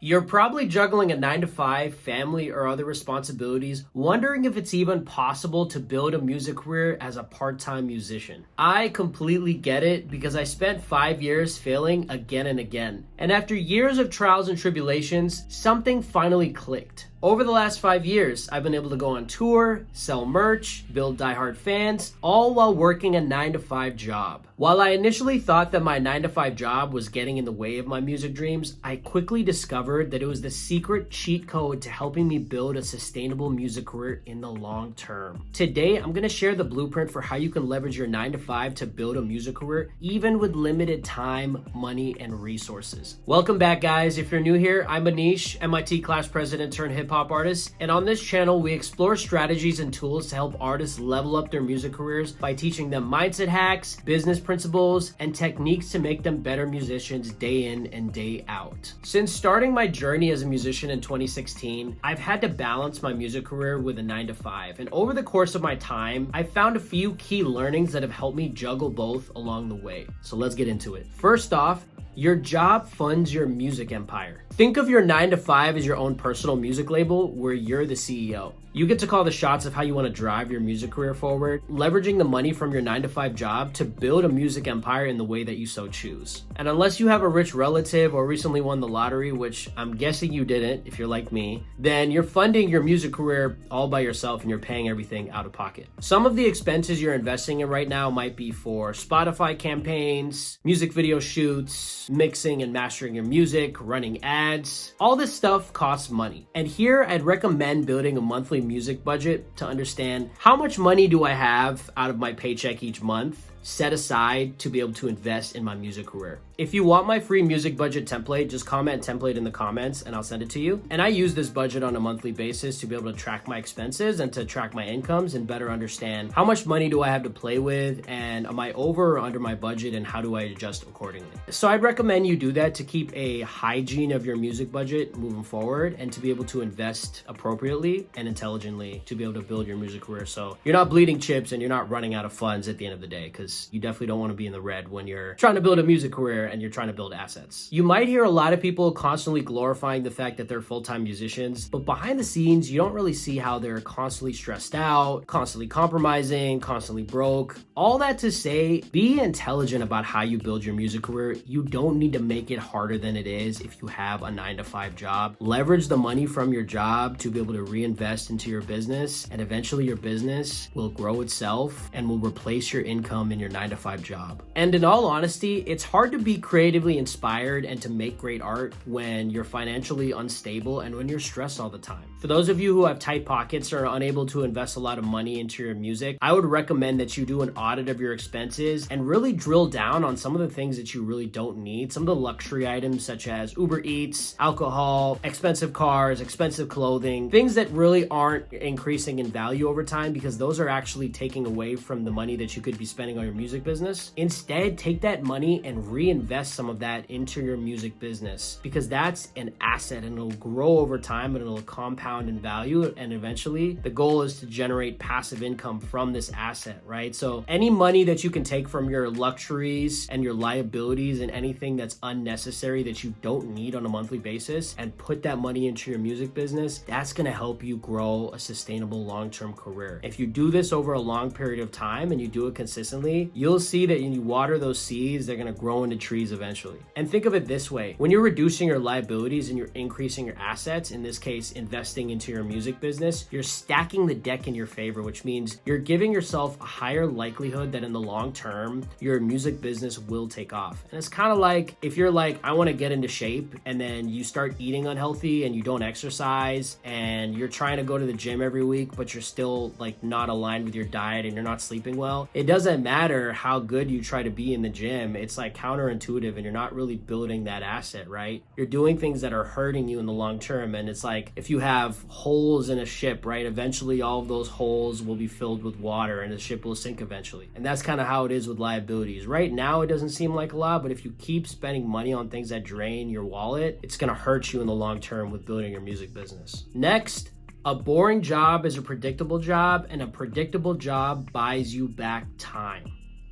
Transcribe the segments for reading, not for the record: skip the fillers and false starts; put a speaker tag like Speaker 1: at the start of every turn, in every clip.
Speaker 1: You're probably juggling a 9 to 5, family, or other responsibilities, wondering if it's even possible to build a music career as a part-time musician. I completely get it because I spent 5 years failing again and again. And after years of trials and tribulations, something finally clicked. Over the last 5 years, I've been able to go on tour, sell merch, build diehard fans, all while working a 9 to 5 job. While I initially thought that my 9 to 5 job was getting in the way of my music dreams, I quickly discovered that it was the secret cheat code to helping me build a sustainable music career in the long term. Today, I'm going to share the blueprint for how you can leverage your 9 to 5 to build a music career, even with limited time, money, and resources. Welcome back, guys. If you're new here, I'm Manish, MIT class president turned hip-hop artist, and on this channel, we explore strategies and tools to help artists level up their music careers by teaching them mindset hacks, business principles, and techniques to make them better musicians day in and day out. Since starting my journey as a musician in 2016, I've had to balance my music career with a 9 to 5. And over the course of my time, I found a few key learnings that have helped me juggle both along the way. So let's get into it. First off, your job funds your music empire. Think of your 9 to 5 as your own personal music label where you're the CEO. You get to call the shots of how you want to drive your music career forward, leveraging the money from your 9 to 5 job to build a music empire in the way that you so choose. And unless you have a rich relative or recently won the lottery, which I'm guessing you didn't if you're like me, then you're funding your music career all by yourself and you're paying everything out of pocket. Some of the expenses you're investing in right now might be for Spotify campaigns, music video shoots, mixing and mastering your music, running ads. All this stuff costs money. And here I'd recommend building a monthly music budget to understand how much money do I have out of my paycheck each month set aside to be able to invest in my music career. If you want my free music budget template, just comment template in the comments and I'll send it to you. And I use this budget on a monthly basis to be able to track my expenses and to track my incomes and better understand how much money do I have to play with and am I over or under my budget and how do I adjust accordingly. So I'd recommend you do that to keep a hygiene of your music budget moving forward and to be able to invest appropriately and intelligently to be able to build your music career so you're not bleeding chips and you're not running out of funds at the end of the day, because you definitely don't want to be in the red when you're trying to build a music career and you're trying to build assets. You might hear a lot of people constantly glorifying the fact that they're full-time musicians, but behind the scenes, you don't really see how they're constantly stressed out, constantly compromising, constantly broke. All that to say, be intelligent about how you build your music career. You don't need to make it harder than it is if you have a 9 to 5 job. Leverage the money from your job to be able to reinvest into your business, and eventually your business will grow itself and will replace your income in your 9 to 5 job. And in all honesty, it's hard to be creatively inspired and to make great art when you're financially unstable and when you're stressed all the time. For those of you who have tight pockets or are unable to invest a lot of money into your music, I would recommend that you do an audit of your expenses and really drill down on some of the things that you really don't need. Some of the luxury items such as Uber Eats, alcohol, expensive cars, expensive clothing, things that really aren't increasing in value over time because those are actually taking away from the money that you could be spending on your music business. Instead, take that money and reinvest some of that into your music business because that's an asset and it'll grow over time and it'll compound in value, and eventually the goal is to generate passive income from this asset, right? So any money that you can take from your luxuries and your liabilities and anything that's unnecessary that you don't need on a monthly basis and put that money into your music business, that's going to help you grow a sustainable long-term career. If you do this over a long period of time and you do it consistently, you'll see that when you water those seeds, they're going to grow into trees eventually. And think of it this way, when you're reducing your liabilities and you're increasing your assets, in this case, investing into your music business, you're stacking the deck in your favor, which means you're giving yourself a higher likelihood that in the long term, your music business will take off. And it's kind of like if you're like, I want to get into shape, and then you start eating unhealthy and you don't exercise and you're trying to go to the gym every week, but you're still like not aligned with your diet and you're not sleeping well. It doesn't matter how good you try to be in the gym. It's like counterintuitive and you're not really building that asset, right? You're doing things that are hurting you in the long term. And it's like if you have holes in a ship, right? Eventually all of those holes will be filled with water and the ship will sink eventually. And that's kind of how it is with liabilities. Right now it doesn't seem like a lot, but if you keep spending money on things that drain your wallet, it's going to hurt you in the long term with building your music business. Next, a boring job is a predictable job, and a predictable job buys you back time.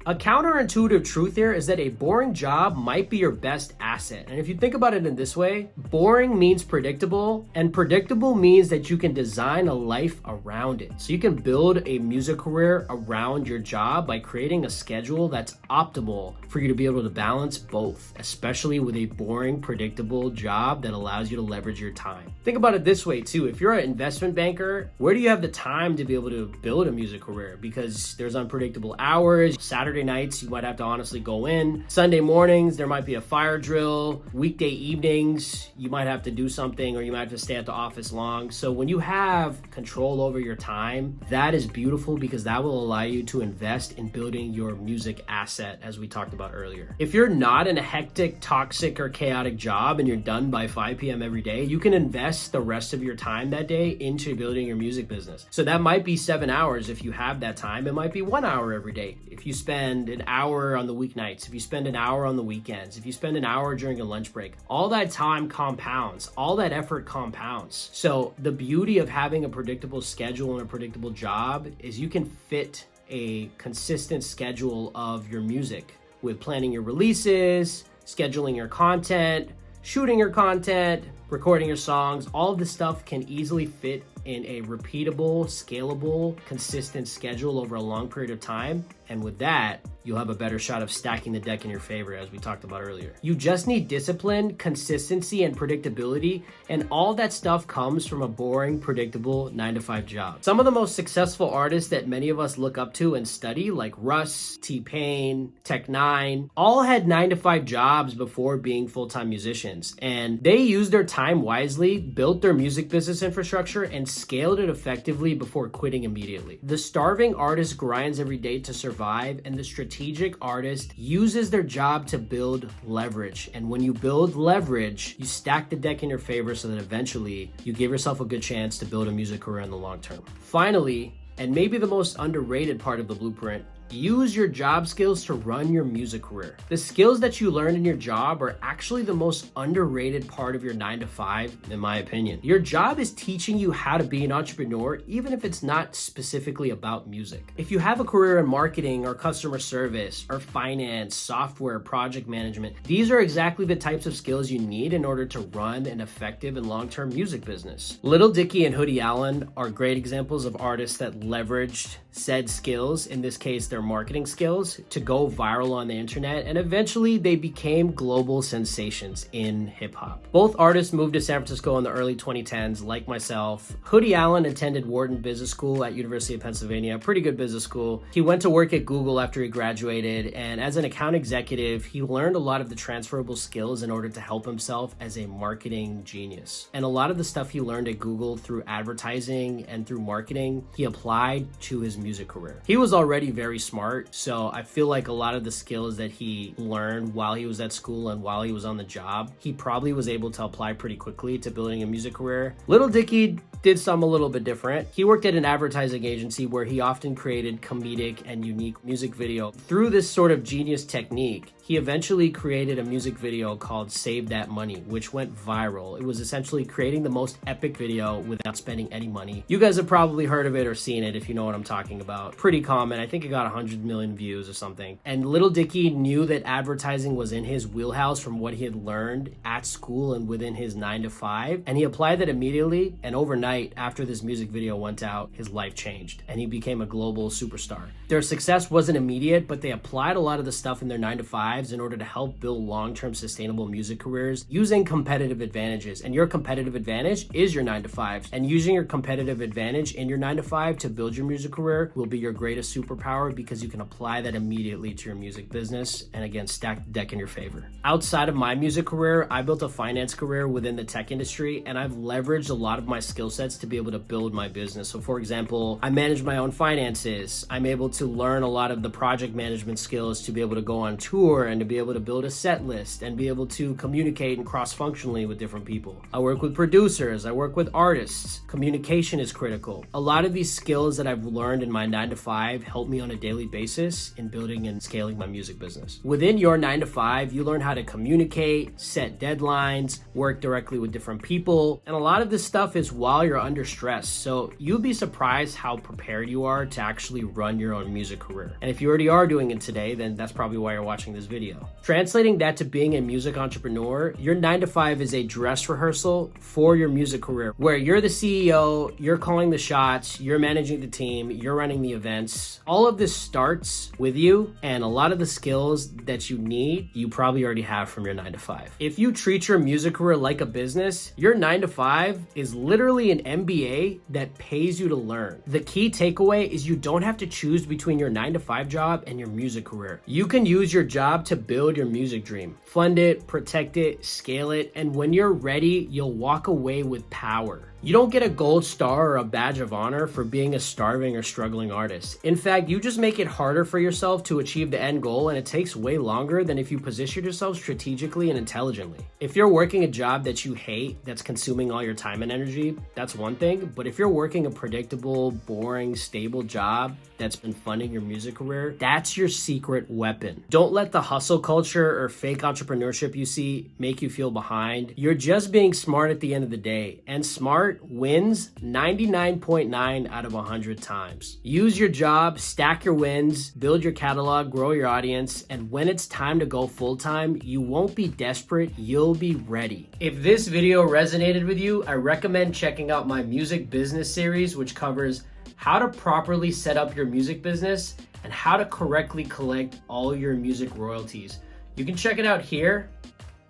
Speaker 1: A counterintuitive truth here is that a boring job might be your best asset. And if you think about it in this way, boring means predictable, and predictable means that you can design a life around it. So you can build a music career around your job by creating a schedule that's optimal for you to be able to balance both, especially with a boring, predictable job that allows you to leverage your time. Think about it this way too. If you're an investment banker, where do you have the time to be able to build a music career? Because there's unpredictable hours. Saturday nights, you might have to honestly go in. Sunday mornings, there might be a fire drill. Weekday evenings, you might have to do something, or you might have to stay at the office long. So when you have control over your time, that is beautiful, because that will allow you to invest in building your music asset, as we talked about earlier. If you're not in a hectic, toxic, or chaotic job and you're done by 5 p.m. every day, you can invest the rest of your time that day into building your music business. So that might be 7 hours if you have that time. It might be 1 hour every day. If you spend an hour on the weeknights, if you spend an hour on the weekends, if you spend an hour during a lunch break, all that time compounds, all that effort compounds. So the beauty of having a predictable schedule and a predictable job is you can fit a consistent schedule of your music with planning your releases, scheduling your content, shooting your content, recording your songs. All of this stuff can easily fit in a repeatable, scalable, consistent schedule over a long period of time. And with that, you'll have a better shot of stacking the deck in your favor, as we talked about earlier. You just need discipline, consistency, and predictability, and all that stuff comes from a boring, predictable 9-to-5 job. Some of the most successful artists that many of us look up to and study, like Russ, T-Pain, Tech9, all had 9-to-5 jobs before being full-time musicians. And they used their time wisely, built their music business infrastructure, and scaled it effectively before quitting immediately. The starving artist grinds every day to survive, and the strategic artist uses their job to build leverage. And when you build leverage, you stack the deck in your favor so that eventually you give yourself a good chance to build a music career in the long term. Finally, and maybe the most underrated part of the blueprint, use your job skills to run your music career. The skills that you learn in your job are actually the most underrated part of your 9-to-5, in my opinion. Your job is teaching you how to be an entrepreneur, even if it's not specifically about music. If you have a career in marketing or customer service or finance, software, project management, these are exactly the types of skills you need in order to run an effective and long-term music business. Lil Dicky and Hoodie Allen are great examples of artists that leveraged said skills, in this case their marketing skills, to go viral on the internet, and eventually they became global sensations in hip-hop. Both artists moved to San Francisco in the early 2010s, like myself. Hoodie Allen attended Wharton Business School at University of Pennsylvania, a pretty good business school. He went to work at Google after he graduated, and as an account executive, he learned a lot of the transferable skills in order to help himself as a marketing genius. And a lot of the stuff he learned at Google through advertising and through marketing, he applied to his music career. He was already very smart, so I feel like a lot of the skills that he learned while he was at school and while he was on the job, he probably was able to apply pretty quickly to building a music career. Lil Dicky did some a little bit different. He worked at an advertising agency where he often created comedic and unique music video. Through this sort of genius technique, he eventually created a music video called Save That Money, which went viral. It was essentially creating the most epic video without spending any money. You guys have probably heard of it or seen it if you know what I'm talking about. Pretty common. I think it got 100 million views or something. And Lil Dicky knew that advertising was in his wheelhouse from what he had learned at school and within his 9-to-5. And he applied that immediately, and overnight, after this music video went out, his life changed and he became a global superstar. Their success wasn't immediate, but they applied a lot of the stuff in their 9-to-5 in order to help build long-term sustainable music careers using competitive advantages. And your competitive advantage is your 9-to-5. And using your competitive advantage in your 9-to-5 to build your music career will be your greatest superpower, because you can apply that immediately to your music business and again, stack the deck in your favor. Outside of my music career, I built a finance career within the tech industry, and I've leveraged a lot of my skill sets to be able to build my business. So for example, I manage my own finances. I'm able to learn a lot of the project management skills to be able to go on tour and to be able to build a set list and be able to communicate and cross-functionally with different people. I work with producers, I work with artists. Communication is critical. A lot of these skills that I've learned in my 9-to-5 help me on a daily basis in building and scaling my music business. Within your 9-to-5, you learn how to communicate, set deadlines, work directly with different people, and a lot of this stuff is while you're under stress. So you'll be surprised how prepared you are to actually run your own music career. And if you already are doing it today, then that's probably why you're watching this video. Translating that to being a music entrepreneur, your 9-to-5 is a dress rehearsal for your music career, where you're the CEO, you're calling the shots, you're managing the team, you're running the events. All of this starts with you, and a lot of the skills that you need, you probably already have from your 9-to-5. If you treat your music career like a business, your 9-to-5 is literally an MBA that pays you to learn. The key takeaway is you don't have to choose between your 9-to-5 job and your music career. You can use your job to build your music dream, fund it, protect it, scale it, and when you're ready, you'll walk away with power. You don't get a gold star or a badge of honor for being a starving or struggling artist. In fact, you just make it harder for yourself to achieve the end goal, and it takes way longer than if you position yourself strategically and intelligently. If you're working a job that you hate, that's consuming all your time and energy, that's one thing. But if you're working a predictable, boring, stable job that's been funding your music career, that's your secret weapon. Don't let the hustle culture or fake entrepreneurship you see make you feel behind. You're just being smart at the end of the day, and smart wins 99.9 out of 100 times. Use your job, stack your wins, build your catalog, grow your audience, and when it's time to go full-time, you won't be desperate, you'll be ready. If this video resonated with you, I recommend checking out my music business series, which covers how to properly set up your music business and how to correctly collect all your music royalties. You can check it out here.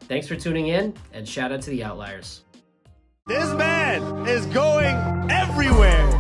Speaker 1: Thanks for tuning in, and shout out to the Outliers.
Speaker 2: This man is going everywhere.